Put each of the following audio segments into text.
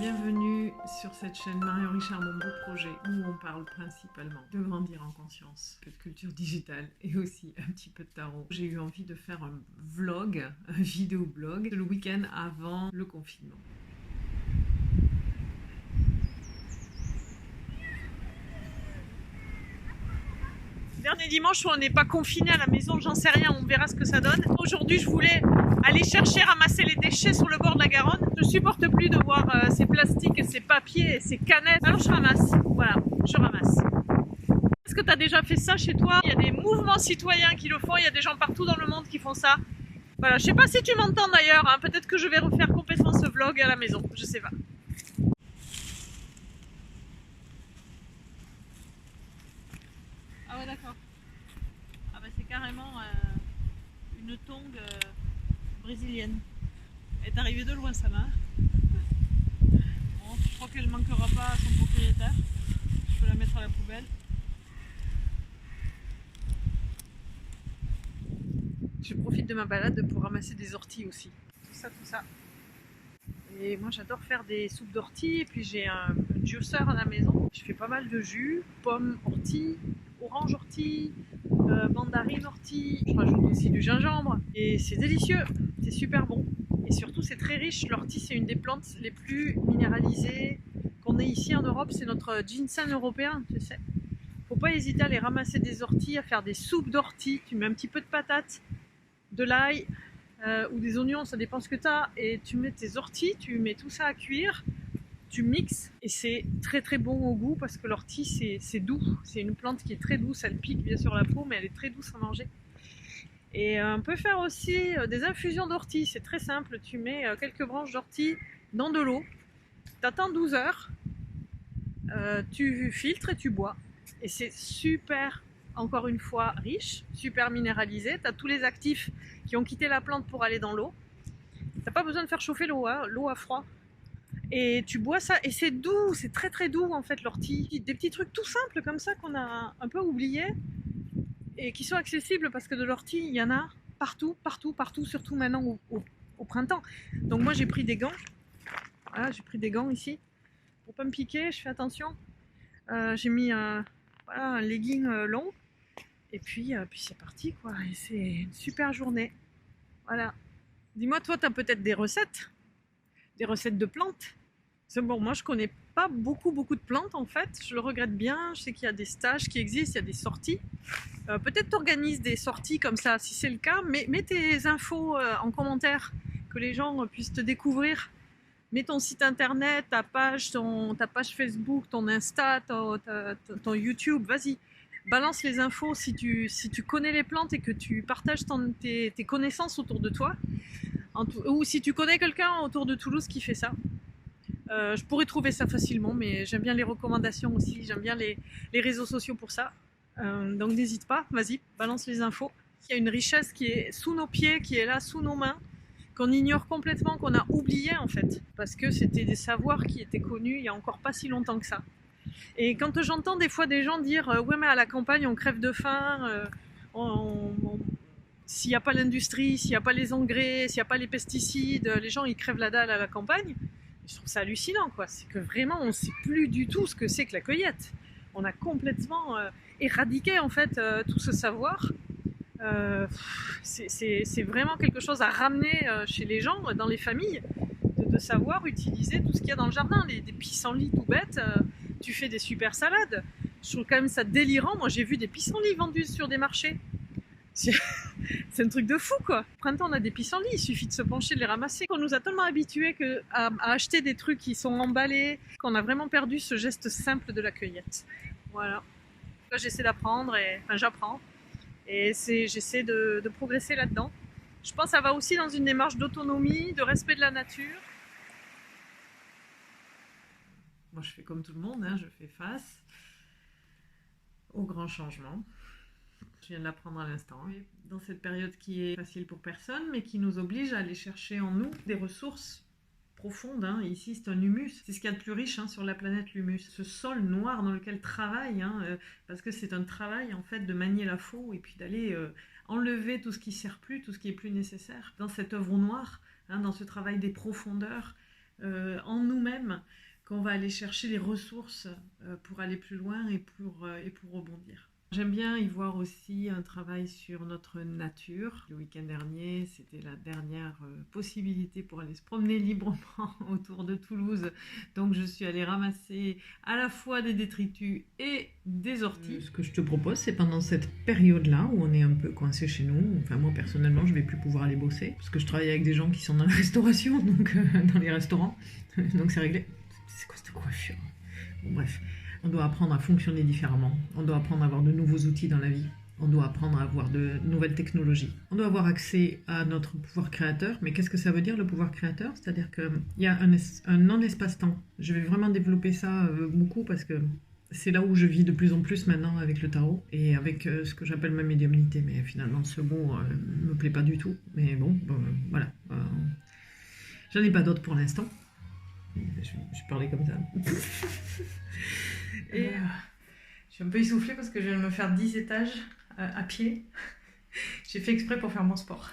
Bienvenue sur cette chaîne Marion Richard, mon beau projet, où on parle principalement de grandir en conscience, un peu de culture digitale et aussi un petit peu de tarot. J'ai eu envie de faire un vlog, un vidéo-blog, le week-end avant le confinement. Dernier dimanche où on n'est pas confiné à la maison, j'en sais rien, on verra ce que ça donne. Aujourd'hui, je voulais aller ramasser les déchets sur le bord de la Garonne. Je supporte plus de voir ces plastiques, ces papiers, ces canettes. Alors je ramasse, voilà, je ramasse. Est-ce que tu as déjà fait ça chez toi? Il y a des mouvements citoyens qui le font, il y a des gens partout dans le monde qui font ça. Voilà, je sais pas si tu m'entends d'ailleurs, hein. Peut-être que je vais refaire complètement ce vlog à la maison, je sais pas. Ah ouais, d'accord. Ah bah c'est carrément une tongue brésilienne. Elle est arrivée de loin, ça va. Bon, je crois qu'elle ne manquera pas à son propriétaire. Je peux la mettre à la poubelle. Je profite de ma balade pour ramasser des orties aussi. Tout ça. Et moi j'adore faire des soupes d'orties. Et puis j'ai un juicer à la maison. Je fais pas mal de jus, pommes orties, orange ortie, mandarine ortie. Je rajoute aussi du gingembre. Et c'est délicieux, c'est super bon. Et surtout c'est très riche. L'ortie c'est une des plantes les plus minéralisées qu'on ait ici en Europe. C'est notre ginseng européen, tu sais. Faut pas hésiter à aller ramasser des orties, à faire des soupes d'orties. Tu mets un petit peu de patates, de l'ail ou des oignons, ça dépend ce que tu as, et tu mets tes orties, tu mets tout ça à cuire, tu mixes, et c'est très très bon au goût parce que l'ortie c'est doux, c'est une plante qui est très douce, elle pique bien sur la peau mais elle est très douce à manger. Et on peut faire aussi des infusions d'ortie, c'est très simple, tu mets quelques branches d'ortie dans de l'eau, tu attends 12 heures, tu filtres et tu bois, et c'est super, encore une fois, riche, super minéralisé, tu as tous les actifs qui ont quitté la plante pour aller dans l'eau. T'as pas besoin de faire chauffer l'eau, hein, l'eau à froid. Et tu bois ça, et c'est doux, c'est très très doux en fait l'ortie. Des petits trucs tout simples comme ça qu'on a un peu oubliés et qui sont accessibles parce que de l'ortie, il y en a partout, surtout maintenant au printemps. Donc moi j'ai pris des gants, voilà, j'ai pris des gants ici pour pas me piquer, je fais attention. J'ai mis voilà, un legging long et puis c'est parti quoi, et c'est une super journée. Voilà. Dis-moi, toi, tu as peut-être des recettes de plantes. C'est bon, moi, je connais pas beaucoup de plantes, en fait. Je le regrette bien. Je sais qu'il y a des stages qui existent, il y a des sorties. Peut-être t'organises des sorties comme ça, si c'est le cas. Mais mets tes infos en commentaire, que les gens puissent te découvrir. Mets ton site internet, ta page Facebook, ton Insta, ton YouTube. Vas-y, balance les infos si tu connais les plantes et que tu partages tes connaissances autour de toi. Ou si tu connais quelqu'un autour de Toulouse qui fait ça. Je pourrais trouver ça facilement, mais j'aime bien les recommandations aussi, j'aime bien les réseaux sociaux pour ça. Donc n'hésite pas, vas-y, balance les infos. Il y a une richesse qui est sous nos pieds, qui est là sous nos mains, qu'on ignore complètement, qu'on a oublié en fait, parce que c'était des savoirs qui étaient connus il y a encore pas si longtemps que ça. Et quand j'entends des fois des gens dire ouais mais à la campagne on crève de faim, s'il n'y a pas l'industrie, s'il n'y a pas les engrais, s'il n'y a pas les pesticides, les gens ils crèvent la dalle à la campagne. Je trouve ça hallucinant quoi. C'est que vraiment on ne sait plus du tout ce que c'est que la cueillette. On a complètement éradiqué en fait tout ce savoir. C'est vraiment quelque chose à ramener chez les gens, dans les familles, de savoir utiliser tout ce qu'il y a dans le jardin. Des pissenlits tout bêtes, tu fais des super salades. Je trouve quand même ça délirant. Moi j'ai vu des pissenlits vendus sur des marchés. C'est un truc de fou quoi. Au printemps on a des pissenlits, il suffit de se pencher, de les ramasser. On nous a tellement habitués à acheter des trucs qui sont emballés qu'on a vraiment perdu ce geste simple de la cueillette. Voilà. Là j'essaie d'apprendre, enfin j'apprends, et j'essaie de progresser là-dedans. Je pense que ça va aussi dans une démarche d'autonomie, de respect de la nature. Moi je fais comme tout le monde, hein, je fais face aux grands changements. Je viens de l'apprendre à l'instant. Dans cette période qui est facile pour personne, mais qui nous oblige à aller chercher en nous des ressources profondes. Hein. Et ici, c'est un humus. C'est ce qu'il y a de plus riche hein, sur la planète, l'humus. Ce sol noir dans lequel travaille, parce que c'est un travail en fait de manier la faux et puis d'aller enlever tout ce qui ne sert plus, tout ce qui est plus nécessaire. Dans cette œuvre noire, dans ce travail des profondeurs, en nous-mêmes qu'on va aller chercher les ressources pour aller plus loin et pour rebondir. J'aime bien y voir aussi un travail sur notre nature. Le week-end dernier, c'était la dernière possibilité pour aller se promener librement autour de Toulouse. Donc je suis allée ramasser à la fois des détritus et des orties. Ce que je te propose, c'est pendant cette période-là où on est un peu coincé chez nous, enfin moi personnellement, je vais plus pouvoir aller bosser parce que je travaille avec des gens qui sont dans la restauration, donc dans les restaurants, donc c'est réglé. C'est quoi cette coiffure? Bon bref. On doit apprendre à fonctionner différemment, on doit apprendre à avoir de nouveaux outils dans la vie, on doit apprendre à avoir de nouvelles technologies. On doit avoir accès à notre pouvoir créateur, mais qu'est-ce que ça veut dire le pouvoir créateur? C'est-à-dire qu'il y a un non-espace-temps. Je vais vraiment développer ça beaucoup parce que c'est là où je vis de plus en plus maintenant avec le tarot et avec ce que j'appelle ma médiumnité, mais finalement ce mot ne me plaît pas du tout. Mais bon, voilà. J'en ai pas d'autres pour l'instant. Je parlais comme ça. Et je suis un peu essoufflée parce que je viens de me faire 10 étages à pied. J'ai fait exprès pour faire mon sport.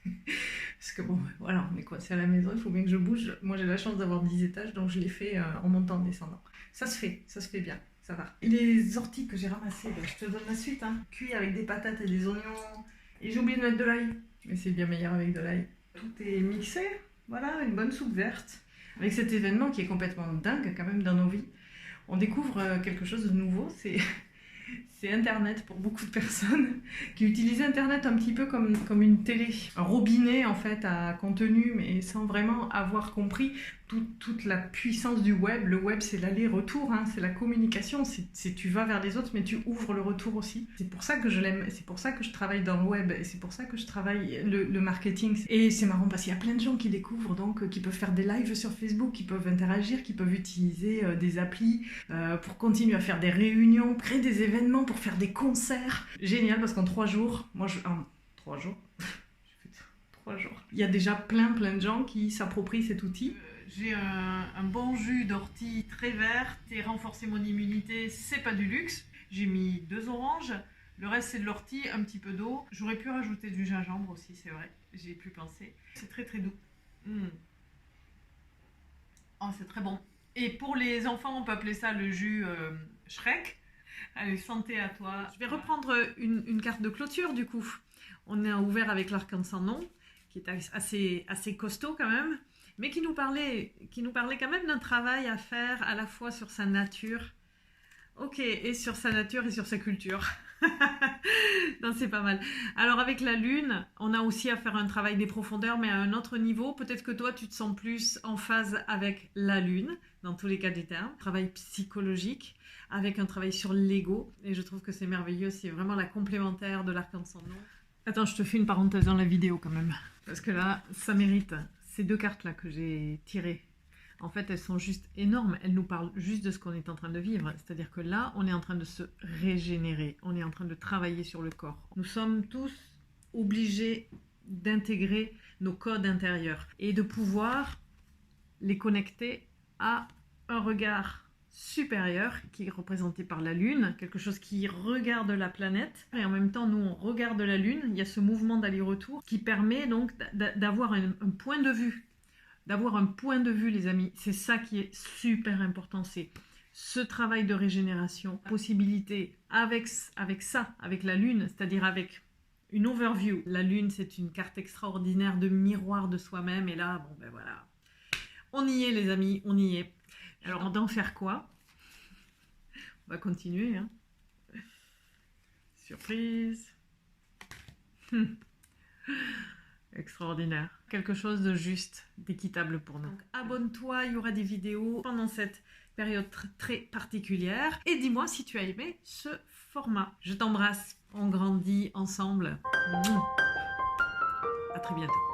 Parce que bon, voilà, on est coincé à la maison, il faut bien que je bouge. Moi j'ai la chance d'avoir 10 étages, donc je l'ai fait en montant, en descendant. Ça se fait bien, ça va. Les orties que j'ai ramassées, je te donne la suite. Cuits avec des patates et des oignons. Et j'ai oublié de mettre de l'ail. Mais c'est bien meilleur avec de l'ail. Tout est mixé, voilà, une bonne soupe verte. Avec cet événement qui est complètement dingue quand même dans nos vies. On découvre quelque chose de nouveau, c'est Internet pour beaucoup de personnes qui utilisent Internet un petit peu comme une télé, un robinet en fait à contenu, mais sans vraiment avoir compris toute la puissance du web. Le web, c'est l'aller-retour, c'est la communication, c'est tu vas vers les autres, mais tu ouvres le retour aussi. C'est pour ça que je l'aime, c'est pour ça que je travaille dans le web, et c'est pour ça que je travaille le marketing. Et c'est marrant parce qu'il y a plein de gens qui découvrent, donc qui peuvent faire des lives sur Facebook, qui peuvent interagir, qui peuvent utiliser des applis pour continuer à faire des réunions, créer des événements, pour faire des concerts. Génial, parce qu'en 3 jours, 3 jours, il y a déjà plein de gens qui s'approprient cet outil. J'ai un bon jus d'ortie très verte et renforcer mon immunité, c'est pas du luxe. J'ai mis 2 oranges, le reste c'est de l'ortie, un petit peu d'eau. J'aurais pu rajouter du gingembre aussi, c'est vrai, j'y ai plus pensé. C'est très doux. Oh, c'est très bon. Et pour les enfants, on peut appeler ça le jus Shrek. Allez, santé à toi. Je vais reprendre une carte de clôture du coup. On est ouvert avec l'arcane sans nom, qui est assez costaud quand même, mais qui nous parlait quand même d'un travail à faire à la fois sur sa nature, ok, et sur sa nature et sur sa culture. Non, c'est pas mal. Alors avec la lune, on a aussi à faire un travail des profondeurs, mais à un autre niveau. Peut-être que toi, tu te sens plus en phase avec la lune, dans tous les cas du terme. Travail psychologique, avec un travail sur l'ego. Et je trouve que c'est merveilleux, c'est vraiment la complémentaire de l'arcane sans nom. Attends, je te fais une parenthèse dans la vidéo quand même. Parce que là, ça mérite. Ces 2 cartes-là que j'ai tirées, en fait, elles sont juste énormes. Elles nous parlent juste de ce qu'on est en train de vivre. C'est-à-dire que là, on est en train de se régénérer. On est en train de travailler sur le corps. Nous sommes tous obligés d'intégrer nos codes intérieurs et de pouvoir les connecter à un regard supérieur qui est représenté par la Lune, quelque chose qui regarde la planète. Et en même temps, nous, on regarde la Lune. Il y a ce mouvement d'aller-retour qui permet donc d'avoir un point de vue. D'avoir un point de vue, les amis, c'est ça qui est super important, c'est ce travail de régénération, possibilité avec ça, avec la Lune, c'est-à-dire avec une overview. La Lune, c'est une carte extraordinaire de miroir de soi-même, et là, bon ben voilà, on y est les amis, on y est. Alors, on doit en faire quoi? On va continuer, Surprise. Extraordinaire. Quelque chose de juste, d'équitable pour nous. Donc, abonne-toi, il y aura des vidéos pendant cette période très particulière. Et dis-moi si tu as aimé ce format. Je t'embrasse, on grandit ensemble. À très bientôt.